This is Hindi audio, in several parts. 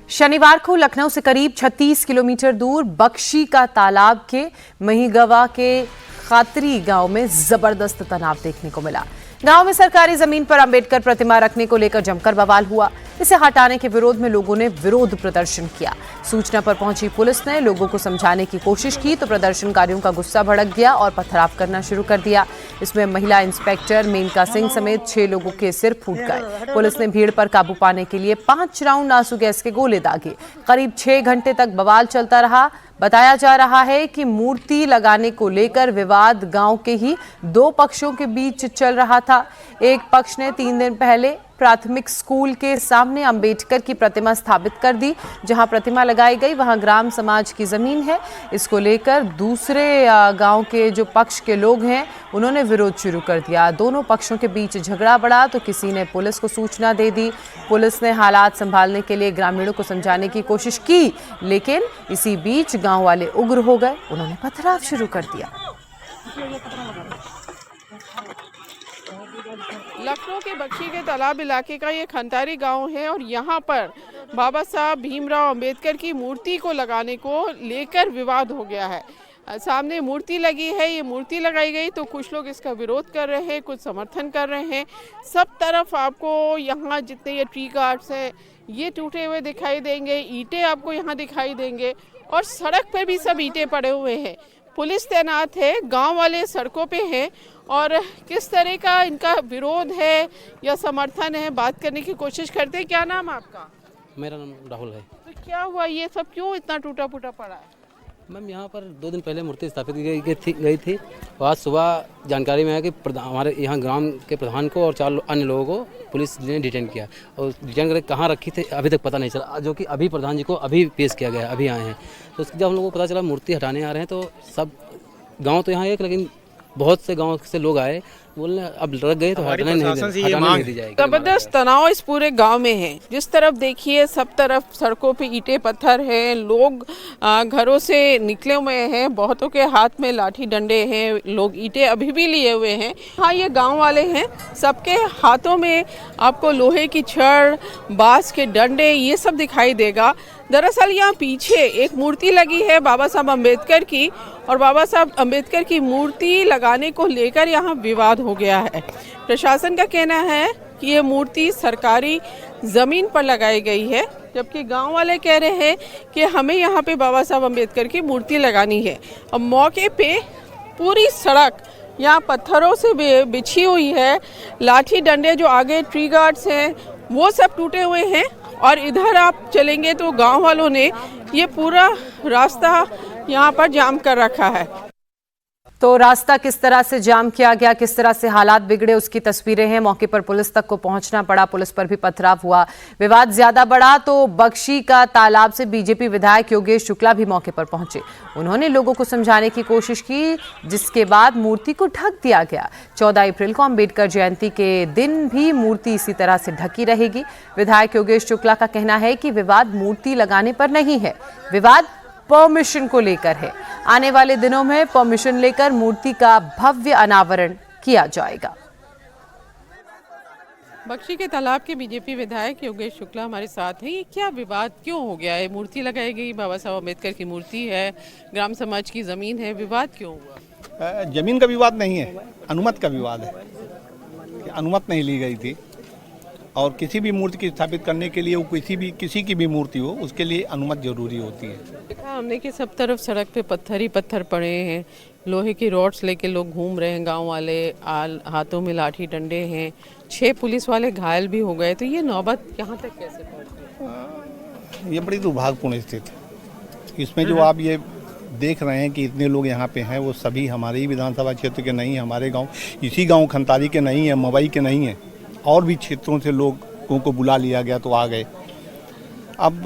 शनिवार को लखनऊ से करीब 36 किलोमीटर दूर बख्शी का तालाब के महिगवा के खातरी गांव में जबरदस्त तनाव देखने को मिला। गांव में सरकारी जमीन पर अंबेडकर प्रतिमा रखने को लेकर जमकर बवाल हुआ। इसे हटाने के विरोध में लोगों ने विरोध प्रदर्शन किया। सूचना पर पहुंची पुलिस ने लोगों को समझाने की कोशिश की तो प्रदर्शनकारियों का गुस्सा भड़क गया और पथराव करना शुरू कर दिया। इसमें महिला इंस्पेक्टर मेनका सिंह समेत 6 लोगों के सिर फूट गए। पुलिस ने भीड़ पर काबू पाने के लिए 5 राउंड आंसू गैस के गोले दागे। करीब 6 घंटे तक बवाल चलता रहा। बताया जा रहा है कि मूर्ति लगाने को लेकर विवाद गांव के ही 2 पक्षों के बीच चल रहा था। एक पक्ष ने 3 दिन पहले प्राथमिक स्कूल के सामने अंबेडकर की प्रतिमा स्थापित कर दी। जहां प्रतिमा लगाई गई वहां ग्राम समाज की जमीन है। इसको लेकर दूसरे गांव के जो पक्ष के लोग हैं उन्होंने विरोध शुरू कर दिया। दोनों पक्षों के बीच झगड़ा बढ़ा तो किसी ने पुलिस को सूचना दे दी। पुलिस ने हालात संभालने के लिए ग्रामीणों को समझाने की कोशिश की, लेकिन इसी बीच गांव वाले उग्र हो गए। उन्होंने पथराव शुरू कर दिया। लखनऊ के बख्शी के तालाब इलाके का ये खंतारी गांव है और यहाँ पर बाबा साहब भीमराव अंबेडकर की मूर्ति को लगाने को लेकर विवाद हो गया है। सामने मूर्ति लगी है, ये मूर्ति लगाई गई तो कुछ लोग इसका विरोध कर रहे हैं, कुछ समर्थन कर रहे हैं। सब तरफ आपको यहाँ जितने ये ट्री गार्ड्स हैं ये टूटे हुए दिखाई देंगे, ईंटें आपको यहाँ दिखाई देंगे और सड़क पर भी सब ईंटें पड़े हुए हैं। पुलिस तैनात है, गांव वाले सड़कों पे हैं और किस तरह का इनका विरोध है या समर्थन है बात करने की कोशिश करते हैं। क्या नाम आपका? मेरा नाम राहुल है। तो क्या हुआ, ये सब क्यों इतना टूटा फूटा पड़ा है? मैम यहाँ पर 2 दिन पहले मूर्ति स्थापित गई थी और आज सुबह जानकारी में आया कि हमारे यहाँ ग्राम के प्रधान को और 4 अन्य लोगों को पुलिस ने डिटेन किया और डिटेन करके कहाँ रखी थी अभी तक पता नहीं चला, जो कि अभी प्रधान जी को अभी पेश किया गया है, अभी आए हैं। तो जब हम लोगों को पता चला मूर्ति हटाने आ रहे हैं तो सब गाँव तो यहाँ एक, लेकिन बहुत से गांव से लोग आए, बोलने अब लग गए तो हटाने नहीं दी जाएगी। जबरदस्त तनाव इस पूरे गांव में है। जिस तरफ देखिए सब तरफ सड़कों पे ईंटें पत्थर हैं, लोग घरों से निकले हुए हैं, बहुतों के हाथ में लाठी डंडे हैं, लोग ईंटें अभी भी लिए हुए हैं। हाँ, ये गांव वाले हैं, सबके हाथों में आपको लोहे की छड़, बांस के डंडे ये सब दिखाई देगा। दरअसल यहाँ पीछे एक मूर्ति लगी है बाबा साहब अम्बेडकर की और बाबा साहब अम्बेडकर की मूर्ति लगाने को लेकर यहाँ विवाद हो गया है। प्रशासन का कहना है कि ये मूर्ति सरकारी ज़मीन पर लगाई गई है, जबकि गांव वाले कह रहे हैं कि हमें यहाँ पे बाबा साहब अम्बेडकर की मूर्ति लगानी है। अब मौके पे पूरी सड़क यहाँ पत्थरों से बिछी हुई है, लाठी डंडे जो आगे ट्री गार्ड्स हैं वो सब टूटे हुए हैं और इधर आप चलेंगे तो गांव वालों ने ये पूरा रास्ता यहाँ पर जाम कर रखा है। तो रास्ता किस तरह से जाम किया गया, किस तरह से हालात बिगड़े, उसकी तस्वीरें हैं। मौके पर पुलिस तक को पहुंचना पड़ा, पुलिस पर भी पथराव हुआ, विवाद ज्यादा बढ़ा तो बख्शी का तालाब से बीजेपी विधायक योगेश शुक्ला भी मौके पर पहुंचे। उन्होंने लोगों को समझाने की कोशिश की, जिसके बाद मूर्ति को ढक दिया गया। 14 अप्रैल को अंबेडकर जयंती के दिन भी मूर्ति इसी तरह से ढकी रहेगी। विधायक योगेश शुक्ला का कहना है कि विवाद मूर्ति लगाने पर नहीं है, विवाद परमिशन को लेकर है। आने वाले दिनों में परमिशन लेकर मूर्ति का भव्य अनावरण किया जाएगा। बख्शी के तालाब के बीजेपी विधायक योगेश शुक्ला हमारे साथ हैं। ये क्या विवाद क्यों हो गया है? मूर्ति लगाई गई, बाबा साहब अम्बेडकर की मूर्ति है, ग्राम समाज की जमीन है, विवाद क्यों हुआ? जमीन का विवाद नहीं है, अनुमति का विवाद है। अनुमति नहीं ली गई थी और किसी भी मूर्ति की स्थापित करने के लिए वो किसी की भी मूर्ति हो उसके लिए अनुमति जरूरी होती है। देखा हमने कि सब तरफ सड़क पे पत्थर ही पत्थर पड़े हैं, लोहे की रॉड्स लेके लोग घूम रहे हैं, गांव वाले हाथों में लाठी डंडे हैं, 6 पुलिस वाले घायल भी हो गए। तो ये नौबत यहाँ तक कैसे पहुँची? ये बड़ी दुर्भाग्यपूर्ण स्थिति। इसमें जो आप ये देख रहे हैं कि इतने लोग यहाँ पे हैं वो सभी हमारे ही विधानसभा क्षेत्र के नहीं, हमारे गाँव इसी गाँव खंतारी के नहीं है, मवई के नहीं है, और भी क्षेत्रों से लोगों को बुला लिया गया तो आ गए। अब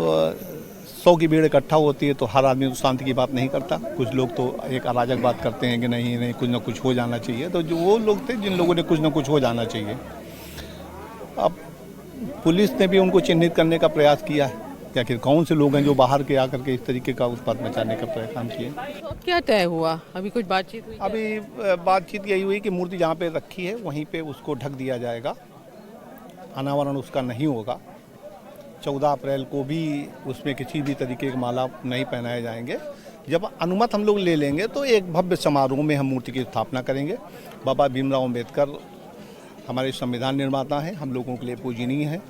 100 की भीड़ इकट्ठा होती है तो हर आदमी तो शांति की बात नहीं करता। कुछ लोग तो एक अराजक बात करते हैं कि नहीं कुछ ना कुछ हो जाना चाहिए। तो जो वो लोग थे जिन लोगों ने कुछ ना कुछ हो जाना चाहिए, अब पुलिस ने भी उनको चिन्हित करने का प्रयास किया है कि आखिर कौन से लोग हैं जो बाहर के आकर के इस तरीके का उत्पात मचाने का काम किए। तो क्या तय हुआ? अभी कुछ बातचीत हुई? अभी बातचीत यही हुई कि मूर्ति जहाँ पे रखी है वहीं पे उसको ढक दिया जाएगा, अनावरण उसका नहीं होगा। 14 अप्रैल को भी उसमें किसी भी तरीके के माला नहीं पहनाए जाएंगे। जब अनुमति हम लोग ले लेंगे तो एक भव्य समारोह में हम मूर्ति की स्थापना करेंगे। बाबा भीमराव अम्बेडकर हमारे संविधान निर्माता हैं, हम लोगों के लिए पूजनीय हैं।